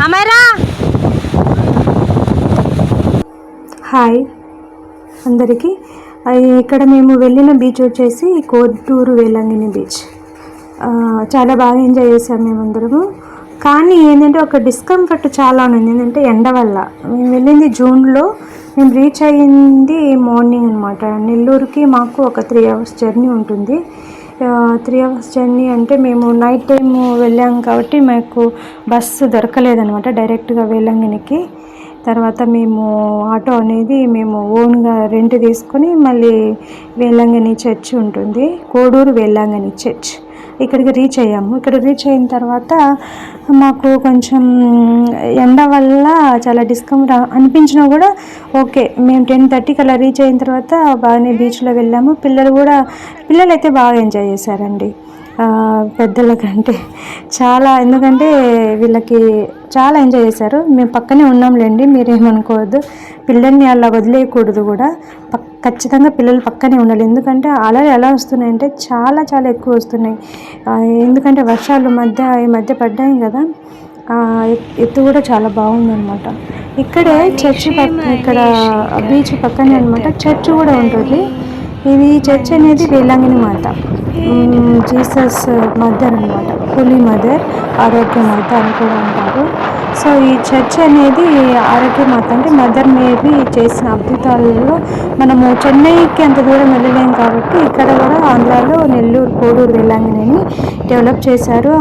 Amaira. Hi అందరికీ. ఇక్కడ మేము వెళ్ళిన బీచ్ వచ్చేసి కోటూరు వేలంగిని బీచ్. చాలా బాగా ఎంజాయ్ చేసాం మేమందరము. కానీ ఏంటంటే ఒక డిస్కంఫర్ట్ చాలా ఉంది, ఏంటంటే ఎండ వల్ల. మేము వెళ్ళింది జూన్లో, మేము రీచ్ అయ్యింది మార్నింగ్ అనమాట. నెల్లూరుకి మాకు ఒక 3 hours జర్నీ ఉంటుంది. 3 hours జర్నీ అంటే మేము నైట్ టైం వెళ్ళాం కాబట్టి మాకు బస్సు దొరకలేదనమాట డైరెక్ట్గా వేలంగినికి. తర్వాత మేము ఆటో అనేది మేము ఓన్గా రెంట్ తీసుకొని మళ్ళీ వేలంగిని చర్చ్ ఉంటుంది, కోడూరు వేలంగిని చర్చ్, ఇక్కడికి రీచ్ అయ్యాము. ఇక్కడ రీచ్ అయిన తర్వాత మాకు కొంచెం ఎండ వల్ల చాలా డిస్కంఫర్ట్ అనిపించినా కూడా ఓకే, మేము 10:30కి అలా రీచ్ అయిన తర్వాత బాగానే బీచ్లో వెళ్ళాము. పిల్లలు అయితే బాగా ఎంజాయ్ చేశారండి, పెద్దల కంటే చాలా. ఎందుకంటే వీళ్ళకి చాలా ఎంజాయ్ చేశారు. మేము పక్కనే ఉన్నాంలేండి, మీరేమనుకోవద్దు. పిల్లల్ని అలా వదిలేయకూడదు కూడా, ఖచ్చితంగా పిల్లలు పక్కనే ఉండాలి. ఎందుకంటే అలలు ఎలా వస్తున్నాయంటే చాలా చాలా ఎక్కువ వస్తున్నాయి. ఎందుకంటే వర్షాలు ఈ మధ్య పడ్డాయి కదా, ఎత్తు కూడా చాలా బాగుందన్నమాట. ఇక్కడే చర్చి ఇక్కడ బీచ్ పక్కనే అనమాట చర్చ్ కూడా ఉంటుంది. ఇది చర్చ్ అనేది వేలంగిని మాత, జీసస్ మదర్ అనమాట, హోలీ మదర్, ఆరోగ్య మాత అని కూడా అంటారు. సో ఈ చర్చ్ అనేది ఆరోగ్య మాత అంటే మదర్ మేరీ చేసిన అద్భుతాలలో మనము చెన్నైకి అంత దూరం వెళ్ళలేం కాబట్టి ఇక్కడ కూడా ఆంధ్రాలో నెల్లూరు కోడూరు వేలంగిని డెవలప్ చేశారు.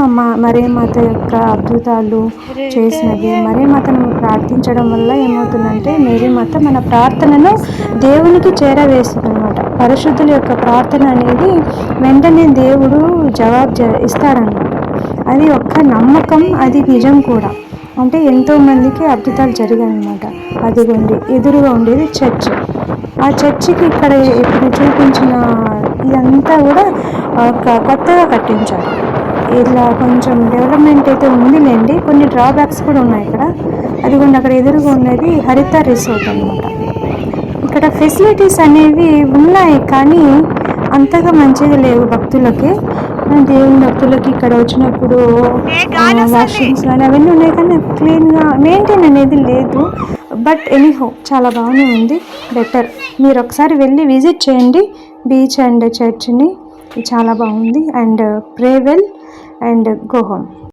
మరీమాత యొక్క అద్భుతాలు చేసినవి. మరీమాతను ప్రార్థించడం వల్ల ఏమవుతుందంటే మేరీమాత మన ప్రార్థనను దేవునికి చేరవేస్తుంది అనమాట. పరిశుద్ధుల యొక్క ప్రార్థన అనేది వెంటనే దేవుడు జవాబు ఇస్తాడనమాట. అది ఒక్క నమ్మకం, అది నిజం కూడా. అంటే ఎంతోమందికి అద్భుతాలు జరిగాయన్నమాట. అదిగోండి ఎదురుగా ఉండేది చర్చ్. ఆ చర్చికి ఇక్కడ ఇప్పుడు చూపించిన ఇదంతా కూడా కొత్తగా కట్టించారు. ఇలా కొంచెం డెవలప్మెంట్ అయితే ఉందిలేండి, కొన్ని డ్రాబ్యాక్స్ కూడా ఉన్నాయి ఇక్కడ. అదిగోండి అక్కడ ఎదురుగా ఉన్నది హరిత రిసార్ట్ అనమాట. ఇక్కడ ఫెసిలిటీస్ అనేవి ఉన్నాయి కానీ అంతగా మంచిగా లేవు భక్తులకి. దేవుని భక్తులకి ఇక్కడ వచ్చినప్పుడు వాష్రూమ్స్ కానీ అవన్నీ ఉన్నాయి కానీ క్లీన్గా మెయింటైన్ అనేది లేదు. బట్ ఎనీహో చాలా బాగానే ఉంది, బెటర్. మీరు ఒకసారి వెళ్ళి విజిట్ చేయండి బీచ్ అండ్ చర్చ్ని, చాలా బాగుంది. And pray well and go home.